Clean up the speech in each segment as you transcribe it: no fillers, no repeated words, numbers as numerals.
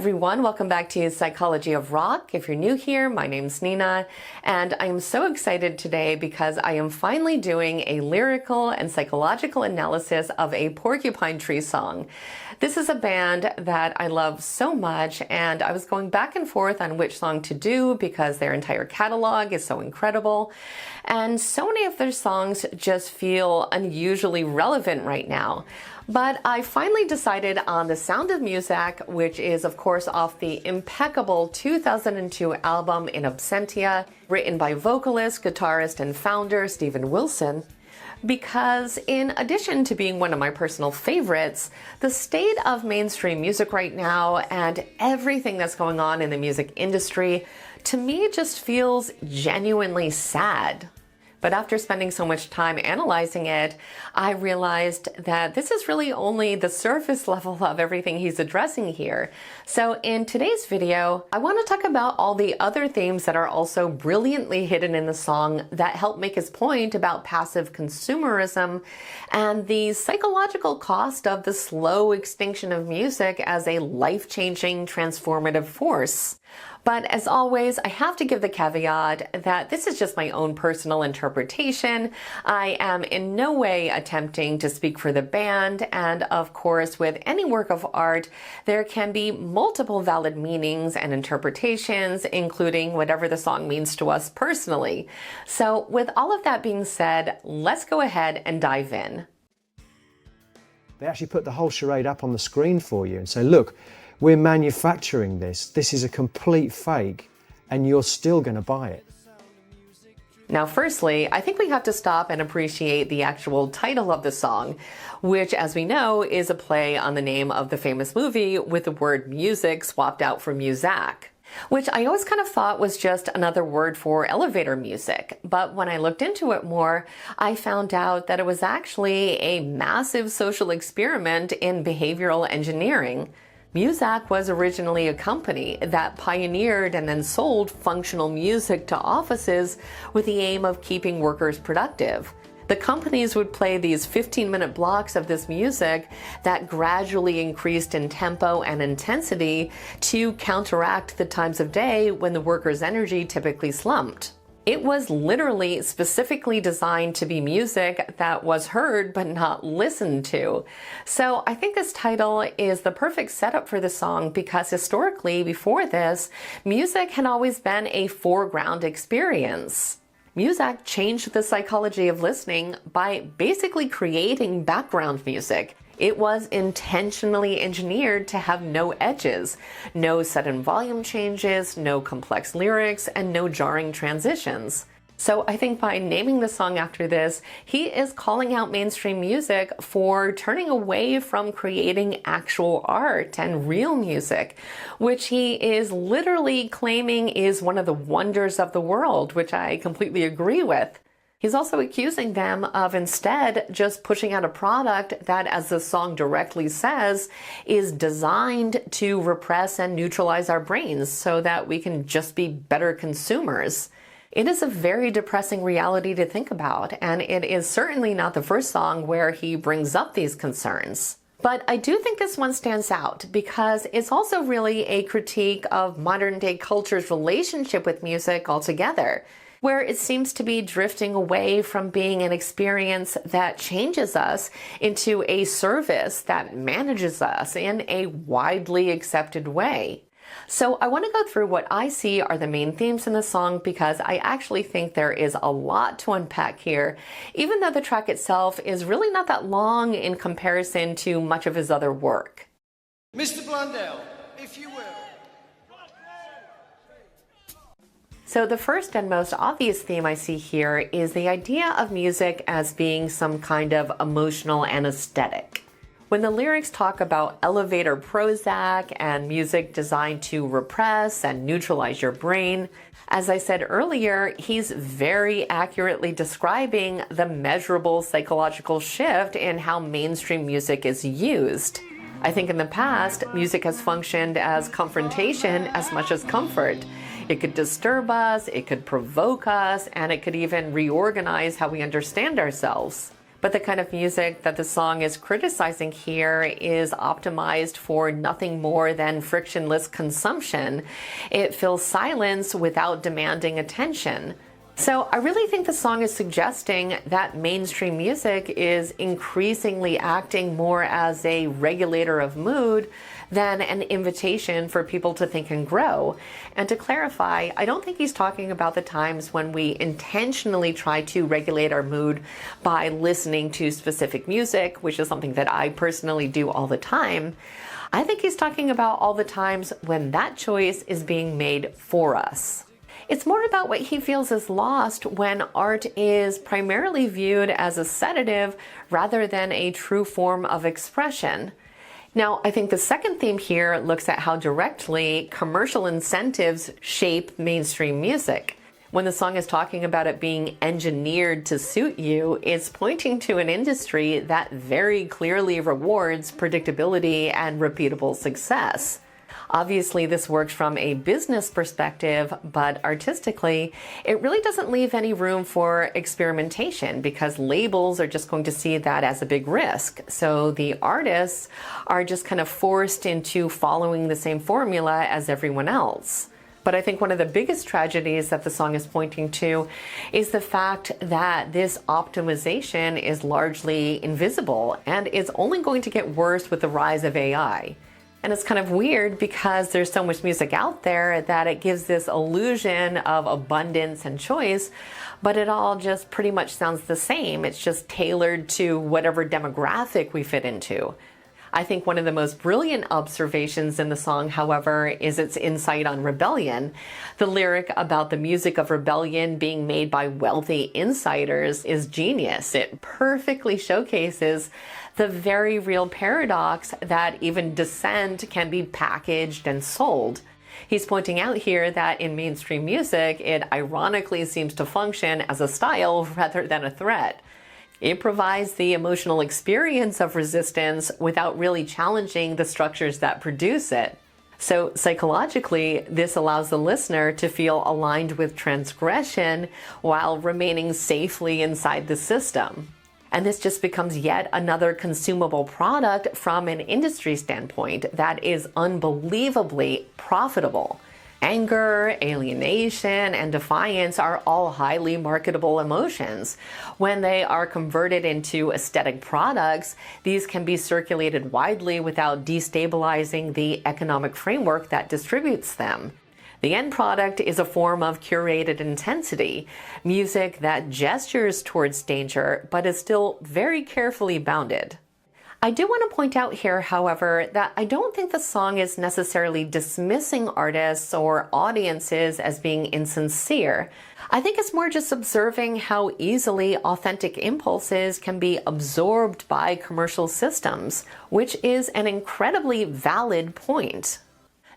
everyone, welcome back to Psychology of Rock. If you're new here, my name's Nina, and I am so excited today because I am finally doing a lyrical and psychological analysis of a Porcupine Tree song. This is a band that I love so much, and I was going back and forth on which song to do because their entire catalog is so incredible, and so many of their songs just feel unusually relevant right now. But I finally decided on the Sound of Muzak, which is of course off the impeccable 2002 album In Absentia, written by vocalist, guitarist, and founder Steven Wilson, because in addition to being one of my personal favorites, the state of mainstream music right now and everything that's going on in the music industry, to me just feels genuinely sad. But after spending so much time analyzing it, I realized that this is really only the surface level of everything he's addressing here. So in today's video, I want to talk about all the other themes that are also brilliantly hidden in the song that help make his point about passive consumerism and the psychological cost of the slow extinction of music as a life-changing transformative force. But as always, I have to give the caveat that this is just my own personal interpretation. I am in no way attempting to speak for the band, and of course, with any work of art, there can be multiple valid meanings and interpretations, including whatever the song means to us personally. So with all of that being said, let's go ahead and dive in. They actually put the whole charade up on the screen for you and say, look, we're manufacturing this. This is a complete fake, and you're still going to buy it. Now, firstly, I think we have to stop and appreciate the actual title of the song, which, as we know, is a play on the name of the famous movie with the word music swapped out for Muzak, which I always kind of thought was just another word for elevator music. But when I looked into it more, I found out that it was actually a massive social experiment in behavioral engineering. Muzak was originally a company that pioneered and then sold functional music to offices with the aim of keeping workers productive. The companies would play these 15-minute blocks of this music that gradually increased in tempo and intensity to counteract the times of day when the workers' energy typically slumped. It was literally specifically designed to be music that was heard but not listened to. So I think this title is the perfect setup for the song because historically, before this, music had always been a foreground experience. Muzak changed the psychology of listening by basically creating background music. It was intentionally engineered to have no edges, no sudden volume changes, no complex lyrics, and no jarring transitions. So I think by naming the song after this, he is calling out mainstream music for turning away from creating actual art and real music, which he is literally claiming is one of the wonders of the world, which I completely agree with. He's also accusing them of instead just pushing out a product that, as the song directly says, is designed to repress and neutralize our brains so that we can just be better consumers. It is a very depressing reality to think about, and it is certainly not the first song where he brings up these concerns. But I do think this one stands out because it's also really a critique of modern-day culture's relationship with music altogether, where it seems to be drifting away from being an experience that changes us into a service that manages us in a widely accepted way. So I want to go through what I see are the main themes in the song because I actually think there is a lot to unpack here, even though the track itself is really not that long in comparison to much of his other work. Mr. Blundell, if you will. So the first and most obvious theme I see here is the idea of music as being some kind of emotional anesthetic. When the lyrics talk about elevator Prozac and music designed to repress and neutralize your brain, as I said earlier, he's very accurately describing the measurable psychological shift in how mainstream music is used. I think in the past, music has functioned as confrontation as much as comfort. It could disturb us, it could provoke us, and it could even reorganize how we understand ourselves. But the kind of music that the song is criticizing here is optimized for nothing more than frictionless consumption. It fills silence without demanding attention. So I really think the song is suggesting that mainstream music is increasingly acting more as a regulator of mood than an invitation for people to think and grow. And to clarify, I don't think he's talking about the times when we intentionally try to regulate our mood by listening to specific music, which is something that I personally do all the time. I think he's talking about all the times when that choice is being made for us. It's more about what he feels is lost when art is primarily viewed as a sedative rather than a true form of expression. Now, I think the second theme here looks at how directly commercial incentives shape mainstream music. When the song is talking about it being engineered to suit you, it's pointing to an industry that very clearly rewards predictability and repeatable success. Obviously, this works from a business perspective, but artistically, it really doesn't leave any room for experimentation because labels are just going to see that as a big risk. So the artists are just kind of forced into following the same formula as everyone else. But I think one of the biggest tragedies that the song is pointing to is the fact that this optimization is largely invisible and it's only going to get worse with the rise of AI. And it's kind of weird because there's so much music out there that it gives this illusion of abundance and choice, but it all just pretty much sounds the same. It's just tailored to whatever demographic we fit into. I think one of the most brilliant observations in the song, however, is its insight on rebellion. The lyric about the music of rebellion being made by wealthy insiders is genius. It perfectly showcases the very real paradox that even dissent can be packaged and sold. He's pointing out here that in mainstream music, it ironically seems to function as a style rather than a threat. It provides the emotional experience of resistance without really challenging the structures that produce it. So psychologically, this allows the listener to feel aligned with transgression while remaining safely inside the system. And this just becomes yet another consumable product from an industry standpoint that is unbelievably profitable. Anger, alienation, and defiance are all highly marketable emotions. When they are converted into aesthetic products, these can be circulated widely without destabilizing the economic framework that distributes them. The end product is a form of curated intensity, music that gestures towards danger but is still very carefully bounded. I do want to point out here, however, that I don't think the song is necessarily dismissing artists or audiences as being insincere. I think it's more just observing how easily authentic impulses can be absorbed by commercial systems, which is an incredibly valid point.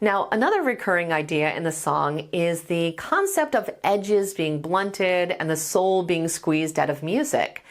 Now, another recurring idea in the song is the concept of edges being blunted and the soul being squeezed out of music.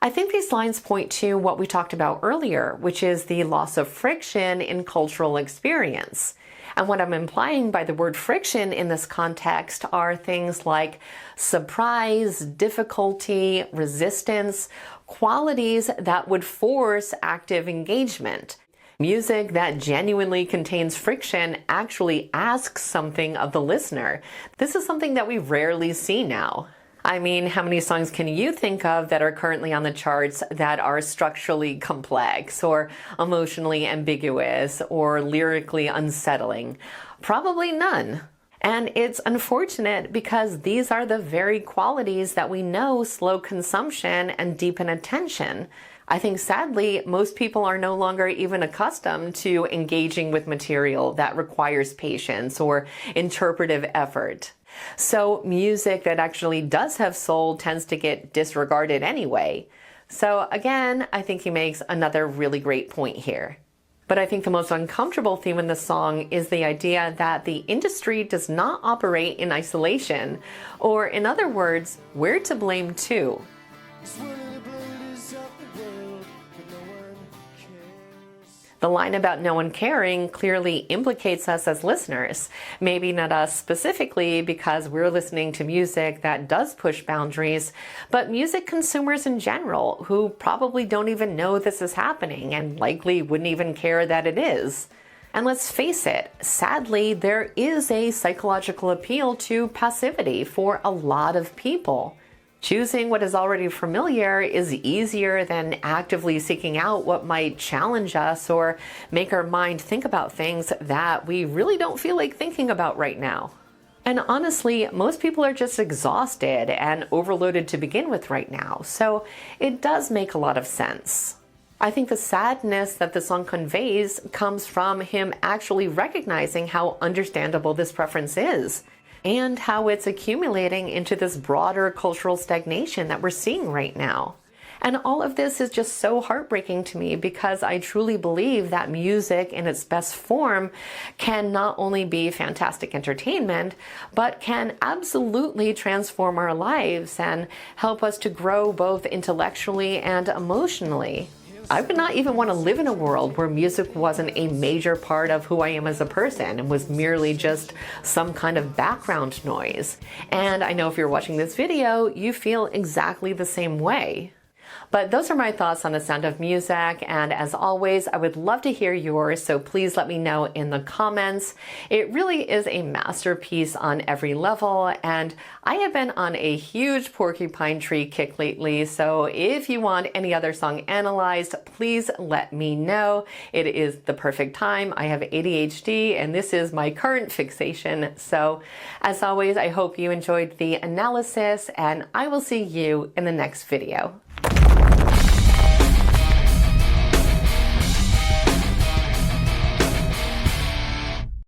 I think these lines point to what we talked about earlier, which is the loss of friction in cultural experience. And what I'm implying by the word friction in this context are things like surprise, difficulty, resistance, qualities that would force active engagement. Music that genuinely contains friction actually asks something of the listener. This is something that we rarely see now. I mean, how many songs can you think of that are currently on the charts that are structurally complex or emotionally ambiguous or lyrically unsettling? Probably none. And it's unfortunate because these are the very qualities that we know slow consumption and deepen attention. I think sadly, most people are no longer even accustomed to engaging with material that requires patience or interpretive effort. So music that actually does have soul tends to get disregarded anyway. So again, I think he makes another really great point here. But I think the most uncomfortable theme in the song is the idea that the industry does not operate in isolation, or in other words, we're to blame too. The line about no one caring clearly implicates us as listeners. Maybe not us specifically because we're listening to music that does push boundaries, but music consumers in general who probably don't even know this is happening and likely wouldn't even care that it is. And let's face it, sadly, there is a psychological appeal to passivity for a lot of people. Choosing what is already familiar is easier than actively seeking out what might challenge us or make our mind think about things that we really don't feel like thinking about right now. And honestly, most people are just exhausted and overloaded to begin with right now, so it does make a lot of sense. I think the sadness that the song conveys comes from him actually recognizing how understandable this preference is, and how it's accumulating into this broader cultural stagnation that we're seeing right now. And all of this is just so heartbreaking to me because I truly believe that music in its best form can not only be fantastic entertainment, but can absolutely transform our lives and help us to grow both intellectually and emotionally. I would not even want to live in a world where music wasn't a major part of who I am as a person and was merely just some kind of background noise. And I know if you're watching this video, you feel exactly the same way. But those are my thoughts on The Sound of Muzak, and as always, I would love to hear yours, so please let me know in the comments. It really is a masterpiece on every level, and I have been on a huge Porcupine Tree kick lately, so if you want any other song analyzed, please let me know. It is the perfect time. I have ADHD, and this is my current fixation. So, as always, I hope you enjoyed the analysis, and I will see you in the next video.